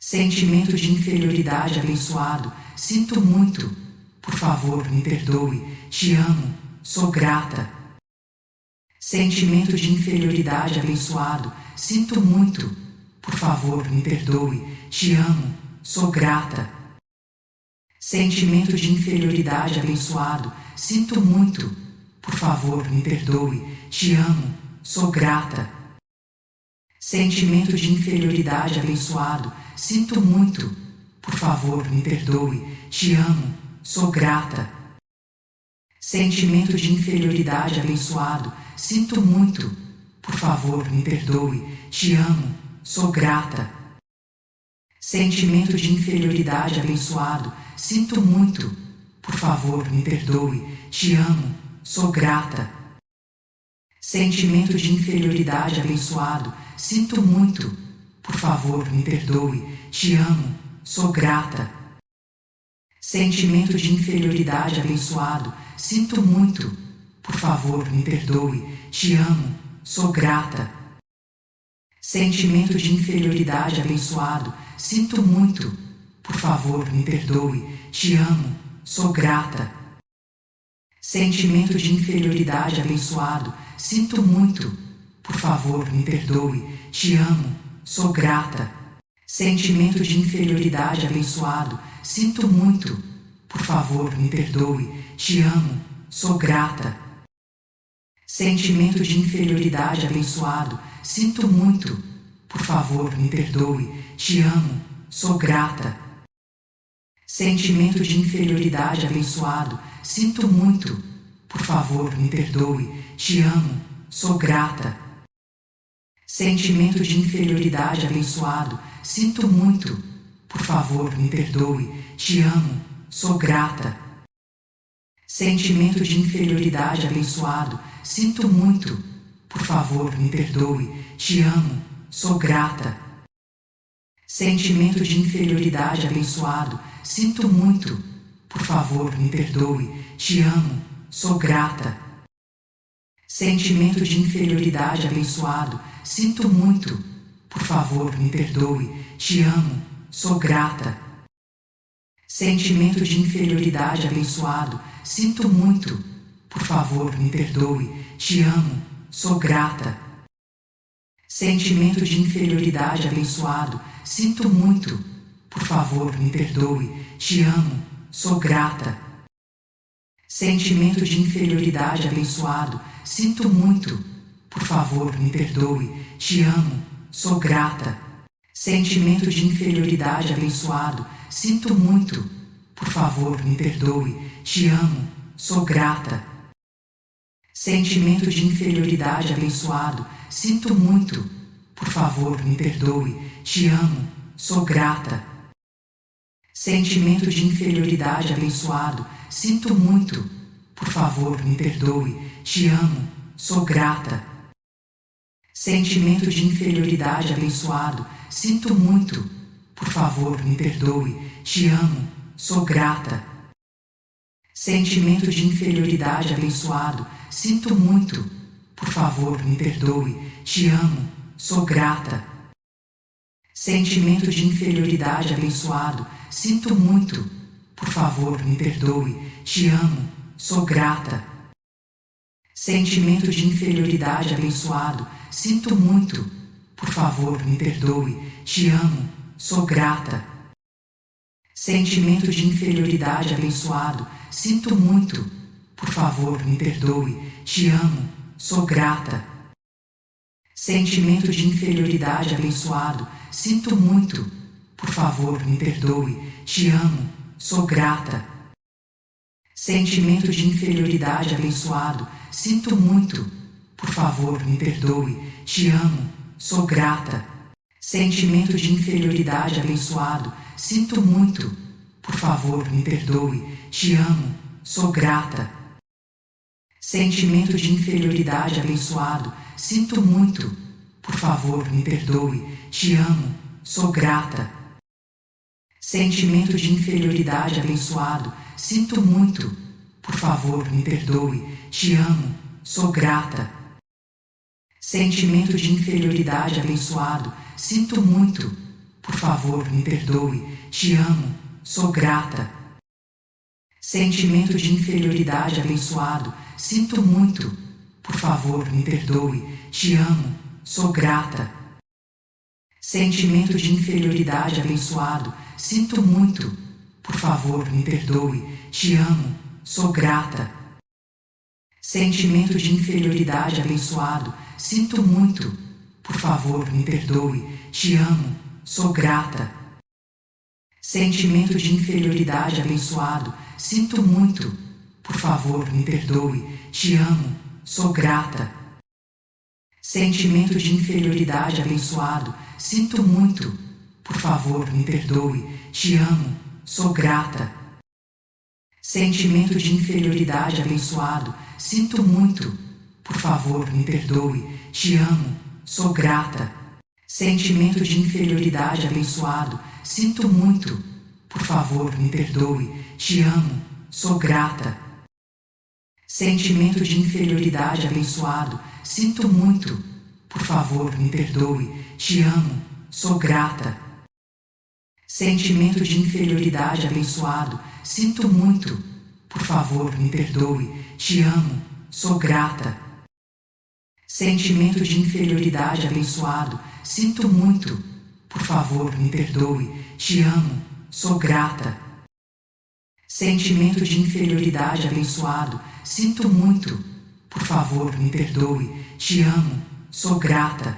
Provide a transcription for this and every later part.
Sentimento de inferioridade abençoado, sinto muito. Por favor, me perdoe. Te amo, sou grata. Sentimento de inferioridade abençoado, sinto muito. Por favor, me perdoe. Te amo, sou grata. Sentimento de inferioridade abençoado, sinto muito. Por favor, me perdoe. Te amo, sou grata. Sentimento de inferioridade abençoado, sinto muito. Por favor, me perdoe. Te amo, sou grata. Sentimento de inferioridade abençoado, sinto muito. Por favor, me perdoe. Te amo, sou grata. Sentimento de inferioridade abençoado, sinto muito. Por favor, me perdoe. Te amo, sou grata. Sentimento de inferioridade abençoado, sinto muito. Por favor, me perdoe. Te amo, sou grata. Sentimento de inferioridade abençoado, sinto muito. Por favor, me perdoe. Te amo, sou grata. Sentimento de inferioridade abençoado, sinto muito. Por favor, me perdoe. Te amo, sou grata. Sentimento de inferioridade abençoado, sinto muito. Por favor, me perdoe. Te amo, sou grata. Sentimento de inferioridade abençoado, sinto muito. Por favor, me perdoe. Te amo, sou grata. Sentimento de inferioridade abençoado, sinto muito. Por favor, me perdoe. Te amo, sou grata. Sentimento de inferioridade abençoado, sinto muito. Por favor, me perdoe. Te amo, sou grata. Sentimento de inferioridade abençoado, sinto muito. Por favor, me perdoe. Te amo, sou grata. Sentimento de inferioridade abençoado, sinto muito. Por favor, me perdoe. Te amo, sou grata. Sentimento de inferioridade abençoado, sinto muito. Por favor, me perdoe. Te amo, sou grata. Sentimento de inferioridade abençoado, sinto muito. Por favor, me perdoe. Te amo, sou grata. Sentimento de inferioridade abençoado, sinto muito. Por favor, me perdoe. Te amo, sou grata. Sentimento de inferioridade abençoado, sinto muito. Por favor, me perdoe. Te amo, sou grata. Sentimento de inferioridade abençoado, sinto muito. Por favor, me perdoe. Te amo, sou grata. Sentimento de inferioridade abençoado, sinto muito. Por favor, me perdoe. Te amo, sou grata. Sentimento de inferioridade abençoado, sinto muito. Por favor, me perdoe. Te amo, sou grata. Sentimento de inferioridade abençoado, sinto muito. Por favor, me perdoe. Te amo, sou grata. Sentimento de inferioridade abençoado, sinto muito. Por favor, me perdoe. Te amo, sou grata. Sentimento de inferioridade abençoado, sinto muito. Por favor, me perdoe. Te amo, sou grata. Sentimento de inferioridade abençoado, sinto muito. Por favor, me perdoe. Te amo, sou grata. Sentimento de inferioridade abençoado, sinto muito. Por favor, me perdoe. Te amo, sou grata. Sentimento de inferioridade abençoado, sinto muito. Por favor, me perdoe. Te amo, sou grata. Sentimento de inferioridade abençoado, sinto muito. Por favor, me perdoe. Te amo, sou grata. Sentimento de inferioridade abençoado, sinto muito. Por favor, me perdoe. Te amo, sou grata. Sentimento de inferioridade abençoado, sinto muito. Por favor, me perdoe. Te amo, sou grata. Sentimento de inferioridade abençoado, sinto muito. Por favor, me perdoe. Te amo, sou grata. Sentimento de inferioridade abençoado, sinto muito. Por favor, me perdoe. Te amo, sou grata. Sentimento de inferioridade abençoado, sinto muito. por favor, me perdoe, te amo, sou grata. Sentimento de inferioridade abençoado, sinto muito, por favor, me perdoe, te amo, sou grata. Sentimento de inferioridade abençoado, sinto muito, por favor, me perdoe, te amo, sou grata. Sentimento de inferioridade abençoado, sinto muito, por favor, me perdoe, te amo, sou grata. Sentimento de inferioridade abençoado, sinto muito, por favor, me perdoe, te amo, sou grata. Sentimento de inferioridade abençoado, sinto muito, por favor, me perdoe, te amo, sou grata. Sentimento de inferioridade abençoado, sinto muito, por favor, me perdoe, te amo, sou grata. Sentimento de inferioridade abençoado, sinto muito, por favor, me perdoe, te amo, sou grata. Sentimento de inferioridade abençoado, sinto muito, por favor, me perdoe, te amo, sou grata. Sentimento de inferioridade abençoado, sinto muito, por favor, me perdoe, te amo, sou grata. Sentimento de inferioridade abençoado, sinto muito, por favor, me perdoe, te amo, sou grata. Sentimento de inferioridade abençoado, sinto muito, por favor, me perdoe, te amo, sou grata.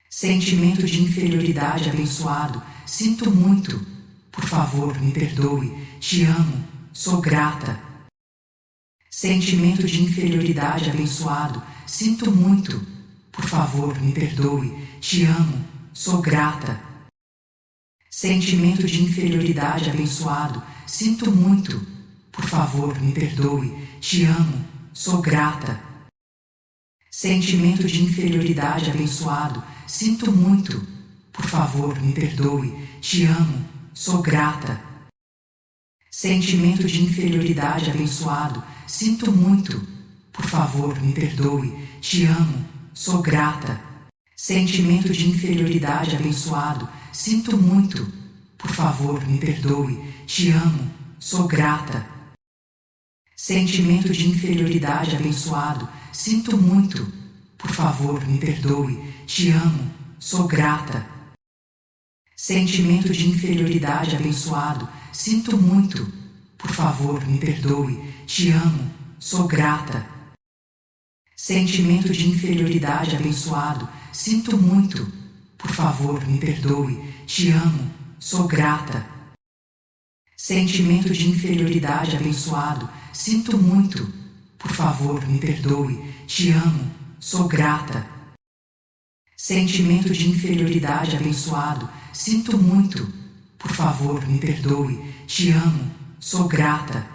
Sentimento de inferioridade abençoado, sinto muito, por favor, me perdoe, te amo, sou grata. Sentimento de inferioridade abençoado, sinto muito, por favor, me perdoe, te amo, sou grata. Sentimento de inferioridade abençoado, sinto muito, por favor, me perdoe, te amo, sou grata. Sentimento de inferioridade abençoado, sinto muito, por favor, me perdoe, te amo, sou grata. Sentimento de inferioridade abençoado, sinto muito, por favor, me perdoe, te amo, sou grata. Sentimento de inferioridade abençoado, sinto muito, por favor, me perdoe, te amo, sou grata. Sentimento de inferioridade abençoado, sinto muito, por favor, me perdoe, te amo, sou grata. Sentimento de inferioridade abençoado, sinto muito, por favor, me perdoe, te amo, sou grata. Sentimento de inferioridade abençoado, sinto muito, por favor, me perdoe, te amo, sou grata. Sentimento de inferioridade abençoado, sinto muito, por favor, me perdoe, te amo, sou grata. Sentimento de inferioridade abençoado, sinto muito, por favor, me perdoe, te amo, sou grata.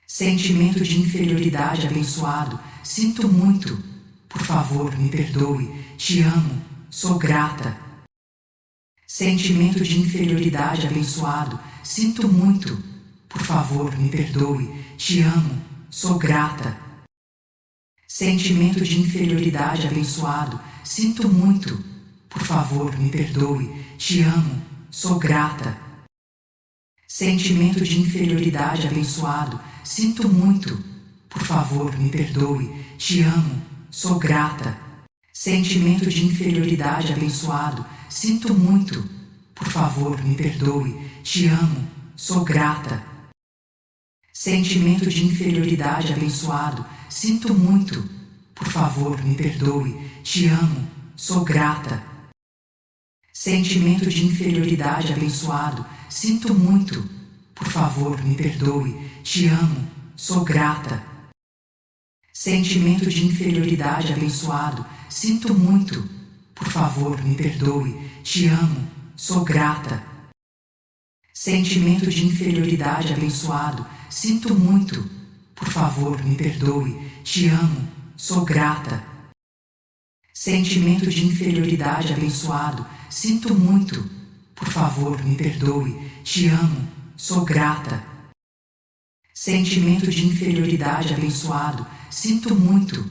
Sentimento de inferioridade abençoado, sinto muito, por favor, me perdoe, te amo, sou grata. Sentimento de inferioridade abençoado, sinto muito, por favor, me perdoe, te amo, sou grata. Sentimento de inferioridade abençoado, sinto muito, por favor, me perdoe, te amo, sou grata. Sentimento de inferioridade abençoado, sinto muito, por favor, me perdoe, te amo, sou grata. Sentimento de inferioridade abençoado, sinto muito, por favor, me perdoe, te amo, sou grata. Sentimento de inferioridade abençoado, sinto muito, por favor, me perdoe, te amo, sou grata. Sentimento de inferioridade abençoado, sinto muito, por favor, me perdoe, te amo, sou grata. Sentimento de inferioridade abençoado, sinto muito, por favor, me perdoe, te amo, sou grata. Sentimento de inferioridade abençoado, sinto muito, por favor, me perdoe, te amo, sou grata. Sentimento de inferioridade abençoado, sinto muito, por favor, me perdoe, te amo, sou grata. Sentimento de inferioridade abençoado, sinto muito,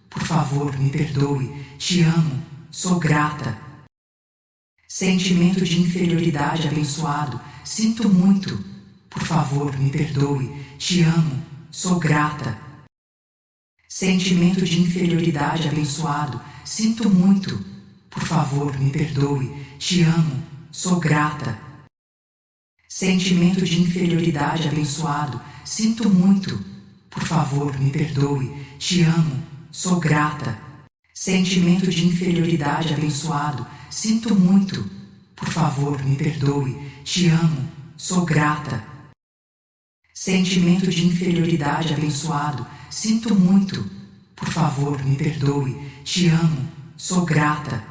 por favor, me perdoe, te amo, sou grata. Sentimento de inferioridade abençoado, sinto muito. Por favor, me perdoe. Te amo. Sou grata. Sentimento de inferioridade abençoado, sinto muito. Por favor, me perdoe. Te amo. Sou grata. Sentimento de inferioridade abençoado, sinto muito. Por favor, me perdoe. Te amo. Sou grata. Sentimento de inferioridade abençoado, sinto muito. Por favor, me perdoe. Te amo. Sou grata. Sentimento de inferioridade abençoado, sinto muito. Por favor, me perdoe. Te amo. Sou grata.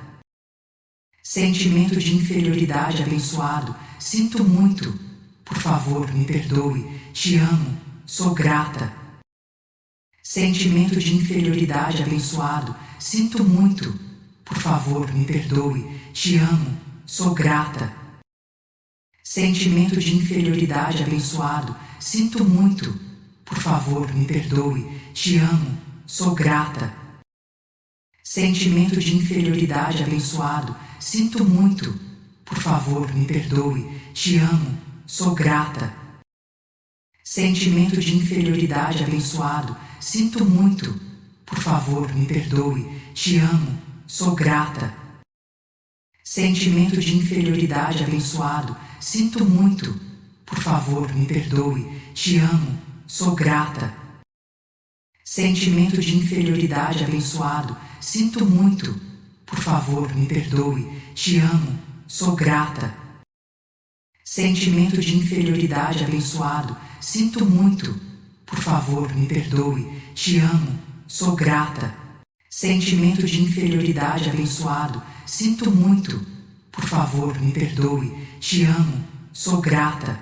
Sentimento de inferioridade abençoado, sinto muito. Por favor, me perdoe. Te amo. Sou grata. Sentimento de inferioridade abençoado, sinto muito. Por favor, me perdoe. Te amo. Sou grata. Sentimento de inferioridade abençoado, sinto muito. Por favor, me perdoe. Te amo. Sou grata. Sentimento de inferioridade abençoado, sinto muito. Por favor, me perdoe. Te amo. Sou grata. Sentimento de inferioridade abençoado, sinto muito. Por favor, me perdoe. Te amo. Sou grata. Sentimento de inferioridade abençoado, sinto muito. Por favor, me perdoe. Te amo. Sou grata. Sentimento de inferioridade abençoado, sinto muito. Por favor, me perdoe. Te amo. Sou grata. Sentimento de inferioridade abençoado, sinto muito. Por favor, me perdoe. Te amo. Sou grata. Sentimento de inferioridade abençoado, sinto muito. Por favor, me perdoe. Te amo. Sou grata.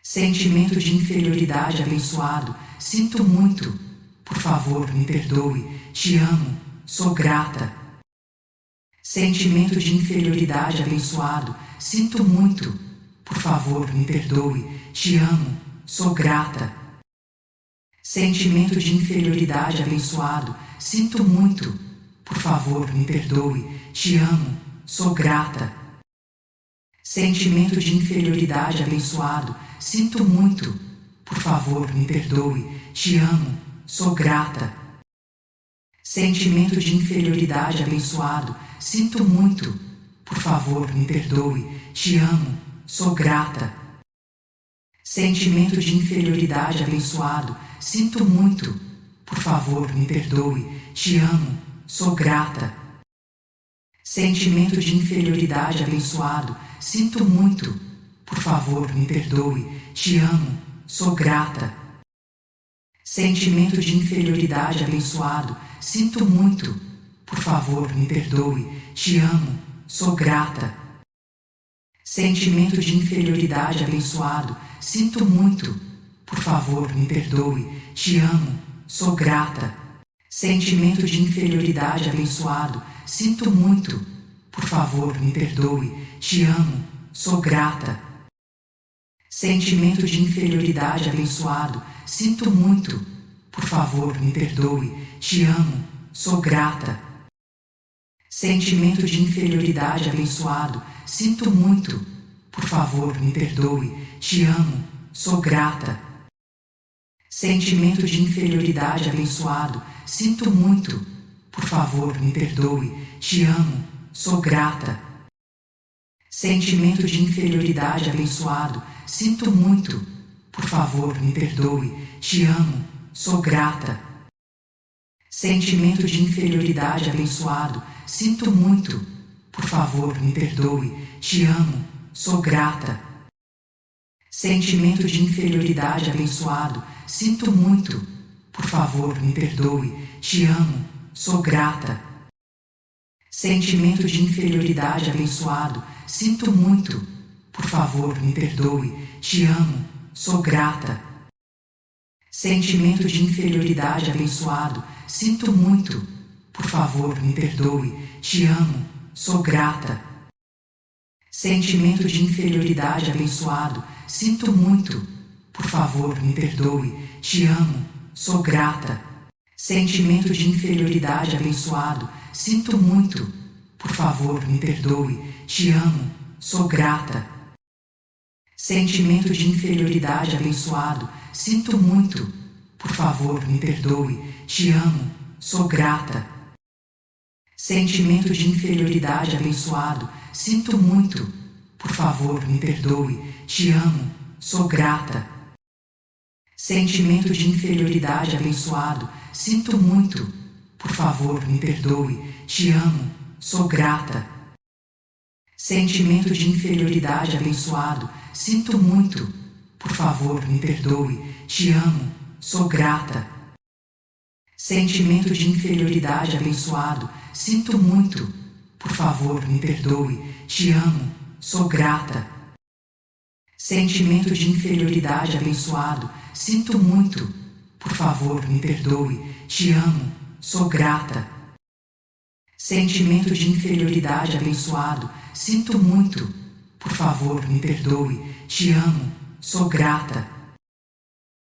Sentimento de inferioridade abençoado, sinto muito. Por favor, me perdoe. Te amo. Sou grata. Sentimento de inferioridade abençoado, sinto muito. Por favor, me perdoe. Te amo. Sou grata. Sentimento de inferioridade abençoado, sinto muito. Por favor, me perdoe. Te amo. Sou grata. Sentimento de inferioridade abençoado, sinto muito. Por favor, me perdoe. Te amo. Sou grata. Sentimento de inferioridade abençoado, sinto muito. Por favor, me perdoe. Te amo. Sou grata. Sentimento de inferioridade abençoado, sinto muito. Por favor, me perdoe. Te amo. Sou grata. Sentimento de inferioridade abençoado, sinto muito. Por favor, me perdoe. Te amo. Sou grata. Sentimento de inferioridade abençoado, sinto muito. Por favor, me perdoe. Te amo. Sou grata. Sentimento de inferioridade abençoado, sinto muito. Por favor, me perdoe. Te amo. Sou grata. Sentimento de inferioridade abençoado, sinto muito. Por favor, me perdoe. Te amo. Sou grata. Sentimento de inferioridade abençoado, sinto muito. Por favor, me perdoe. Te amo. Sou grata. Sentimento de inferioridade abençoado, sinto muito. Por favor, me perdoe. Te amo. Sou grata. Sentimento de inferioridade abençoado, sinto muito. Por favor, me perdoe. Te amo. Sou grata. Sentimento de inferioridade abençoado, sinto muito. Por favor, me perdoe. Te amo. Sou grata. Sentimento de inferioridade abençoado, sinto muito. Por favor, me perdoe. Te amo. Sou grata. Sentimento de inferioridade abençoado, sinto muito. Por favor, me perdoe. Te amo. Sou grata. Sentimento de inferioridade abençoado, sinto muito. Por favor, me perdoe. Te amo. Sou grata. Sentimento de inferioridade abençoado, sinto muito. Por favor, me perdoe. Te amo. Sou grata. Sentimento de inferioridade abençoado, sinto muito. Por favor, me perdoe. Te amo. Sou grata. Sentimento de inferioridade abençoado, sinto muito. por favor, me perdoe, te amo, sou grata. Sentimento de inferioridade abençoado, sinto muito, por favor, me perdoe, te amo, sou grata. Sentimento de inferioridade abençoado, sinto muito, por favor, me perdoe, te amo, sou grata. Sentimento de inferioridade abençoado, sinto muito, por favor, me perdoe, te amo, sou grata. Sentimento de inferioridade abençoado, sinto muito, por favor, me perdoe, te amo, sou grata. Sentimento de inferioridade abençoado, sinto muito, por favor, me perdoe, te amo, sou grata. Sentimento de inferioridade abençoado, sinto muito, por favor, me perdoe, te amo, sou grata. Sentimento de inferioridade abençoado, sinto muito, por favor, me perdoe, te amo, sou grata.